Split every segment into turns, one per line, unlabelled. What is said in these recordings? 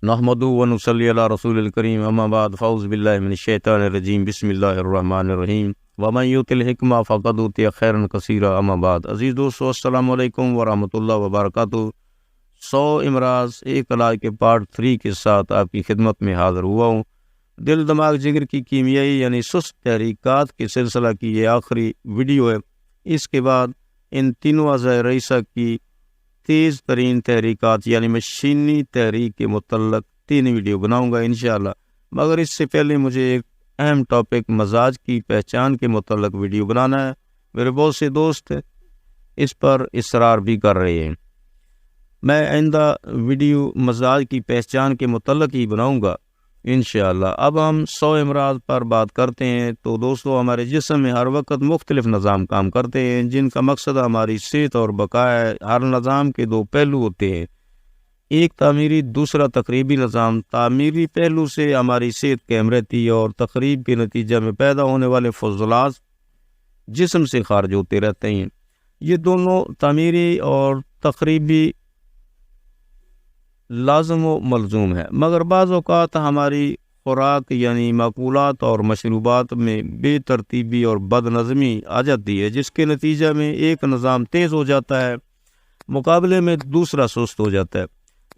نحمدہ و نصلی علی رسول الکریم اما بعد فاعوذ باللہ من الشیطان الرجیم بسم اللہ الرحمن الرحیم ومن یؤت الحکمہ فقد اوتی خیرا کثیرا اما بعد۔ عزیز دوستو، السلام علیکم ورحمۃ اللہ وبرکاتہ۔ 100 امراض ایک علاج کے پارٹ 3 کے ساتھ آپ کی خدمت میں حاضر ہوا ہوں۔ دل دماغ جگر کی کیمیائی یعنی سست تحریکات کے سلسلہ کی یہ آخری ویڈیو ہے۔ اس کے بعد ان تینوں اعضاء رئیسہ کی تیز ترین تحریکات یعنی مشینی تحریک کے متعلق 3 ویڈیو بناؤں گا انشاءاللہ، مگر اس سے پہلے مجھے ایک اہم ٹاپک مزاج کی پہچان کے متعلق ویڈیو بنانا ہے۔ میرے بہت سے دوست اس پر اصرار بھی کر رہے ہیں۔ میں آئندہ ویڈیو مزاج کی پہچان کے متعلق ہی بناؤں گا انشاءاللہ۔ اب ہم 100 امراض پر بات کرتے ہیں۔ تو دوستو، ہمارے جسم میں ہر وقت مختلف نظام کام کرتے ہیں جن کا مقصد ہماری صحت اور بقا ہے۔ ہر نظام کے 2 پہلو ہوتے ہیں، ایک تعمیری، دوسرا تقریبی نظام۔ تعمیری پہلو سے ہماری صحت قائم رہتی ہے اور تقریب کے نتیجہ میں پیدا ہونے والے فضلات جسم سے خارج ہوتے رہتے ہیں۔ یہ دونوں تعمیری اور تقریبی لازم و ملزوم ہے، مگر بعض اوقات ہماری خوراک یعنی مأکولات اور مشروبات میں بے ترتیبی اور بد نظمی آ جاتی ہے، جس کے نتیجہ میں ایک نظام تیز ہو جاتا ہے مقابلے میں دوسرا سست ہو جاتا ہے۔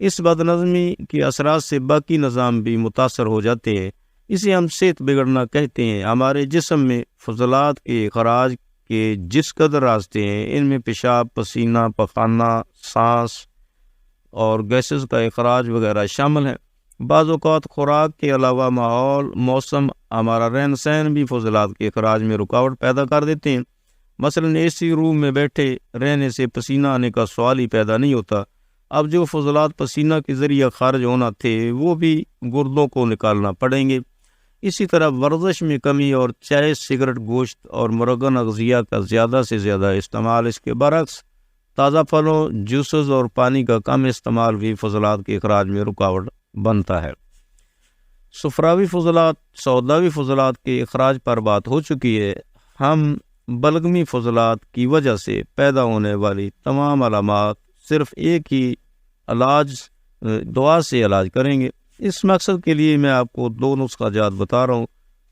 اس بد نظمی کے اثرات سے باقی نظام بھی متاثر ہو جاتے ہیں، اسے ہم صحت بگڑنا کہتے ہیں۔ ہمارے جسم میں فضلات کے اخراج کے جس قدر راستے ہیں، ان میں پیشاب، پسینہ، پخانہ، سانس اور گیسز کا اخراج وغیرہ شامل ہیں۔ بعض اوقات خوراک کے علاوہ ماحول، موسم، ہمارا رہن سہن بھی فضلات کے اخراج میں رکاوٹ پیدا کر دیتے ہیں۔ مثلاً اے سی روم میں بیٹھے رہنے سے پسینہ آنے کا سوال ہی پیدا نہیں ہوتا۔ اب جو فضلات پسینہ کے ذریعے خارج ہونا تھے وہ بھی گردوں کو نکالنا پڑیں گے۔ اسی طرح ورزش میں کمی اور چائے، سگریٹ، گوشت اور مرغن اغذیہ کا زیادہ سے زیادہ استعمال، اس کے برعکس تازہ پھلوں، جوسز اور پانی کا کم استعمال بھی فضلات کے اخراج میں رکاوٹ بنتا ہے۔ صفراوی فضلات، سوداوی فضلات کے اخراج پر بات ہو چکی ہے۔ ہم بلغمی فضلات کی وجہ سے پیدا ہونے والی تمام علامات صرف ایک ہی علاج، دعا سے علاج کریں گے۔ اس مقصد کے لیے میں آپ کو 2 نسخہ جات بتا رہا ہوں،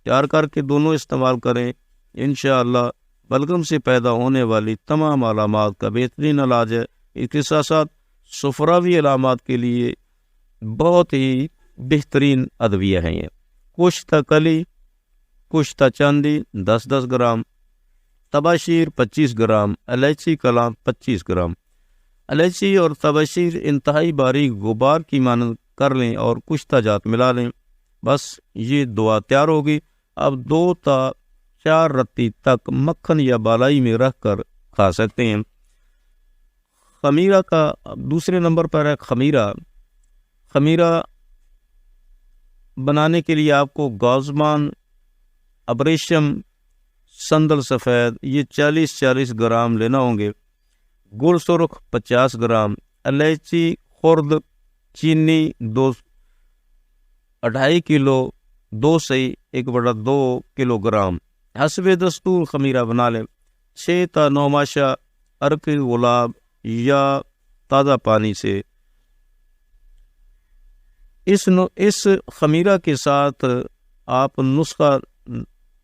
تیار کر کے دونوں استعمال کریں انشاءاللہ۔ بلغم سے پیدا ہونے والی تمام علامات کا بہترین علاج ہے۔ اس کے ساتھ ساتھ صفراوی علامات کے لیے بہت ہی بہترین ادویہ ہیں یہ۔ کشتہ کلی، کشتہ چاندی 10-10 گرام، تباشیر 25 گرام، الائچی کلام 25 گرام۔ الائچی اور تباشیر انتہائی باریک غبار کی مانند کر لیں اور کشتہ جات ملا لیں، بس یہ دعا تیار ہوگی۔ اب 2 تا 4 رتی تک مکھن یا بالائی میں رکھ کر کھا سکتے ہیں۔ خمیرہ کا دوسرے نمبر پر ہے خمیرہ۔ خمیرہ بنانے کے لیے آپ کو گازمان، ابریشم، سندل سفید یہ 40 گرام لینا ہوں گے، گل سرخ 50 گرام، الائچی خرد، چینی 2.5 کلو، 2 سے 1/2 کلو گرام۔ حسب دستور خمیرہ بنا لیں۔ 6 تا 9 ماشا عرق گلاب یا تازہ پانی سے۔ اس خمیرہ کے ساتھ آپ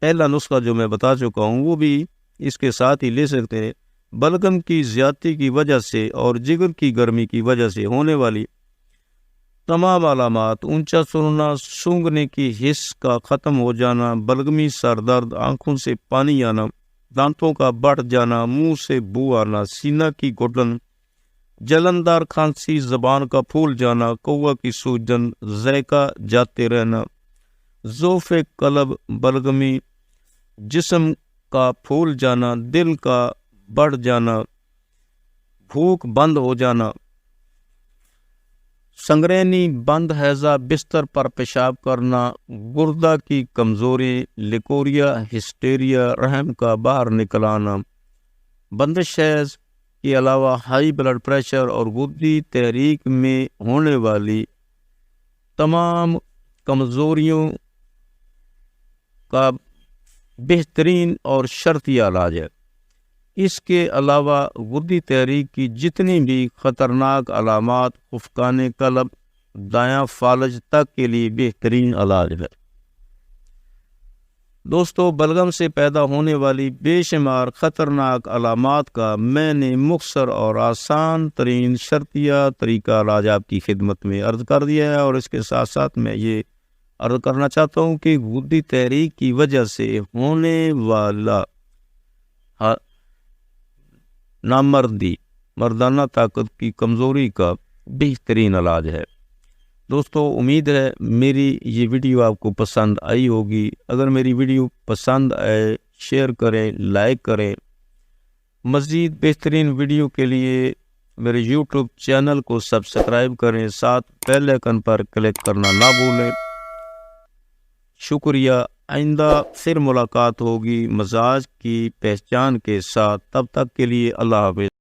پہلا نسخہ جو میں بتا چکا ہوں وہ بھی اس کے ساتھ ہی لے سکتے ہیں۔ بلغم کی زیادتی کی وجہ سے اور جگر کی گرمی کی وجہ سے ہونے والی تمام علامات، اونچا سننا، سونگنے کی حس کا ختم ہو جانا، بلغمی سر درد، آنکھوں سے پانی آنا، دانتوں کا بڑھ جانا، منہ سے بو آنا، سینہ کی گھٹن، جلندار کھانسی، زبان کا پھول جانا، کوا کی سوجن، ذائقہ جاتے رہنا، ضعف قلب، بلغمی، جسم کا پھول جانا، دل کا بڑھ جانا، بھوک بند ہو جانا، سنگرینی، بند حیضہ، بستر پر پیشاب کرنا، گردہ کی کمزوری، لیکوریا، ہسٹیریا، رحم کا باہر نکل آنا، بندش حیض کے علاوہ ہائی بلڈ پریشر اور گردی تحریک میں ہونے والی تمام کمزوریوں کا بہترین اور شرطی علاج ہے۔ اس کے علاوہ غدی تحریک کی جتنی بھی خطرناک علامات، خفقان قلب، دایاں فالج تک کے لیے بہترین علاج ہے۔ دوستو، بلغم سے پیدا ہونے والی بے شمار خطرناک علامات کا میں نے مختصر اور آسان ترین شرطیہ طریقہ علاج آپ کی خدمت میں عرض کر دیا ہے، اور اس کے ساتھ ساتھ میں یہ عرض کرنا چاہتا ہوں کہ غدی تحریک کی وجہ سے ہونے والا نامردی، مردانہ طاقت کی کمزوری کا بہترین علاج ہے۔ دوستو، امید ہے میری یہ ویڈیو آپ کو پسند آئی ہوگی۔ اگر میری ویڈیو پسند آئے شیئر کریں، لائک کریں۔ مزید بہترین ویڈیو کے لیے میرے یوٹیوب چینل کو سبسکرائب کریں، ساتھ بیل آئیکن پر کلک کرنا نہ بھولیں۔ شکریہ۔ آئندہ پھر ملاقات ہوگی مزاج کی پہچان کے ساتھ، تب تک کے لیے اللہ حافظ۔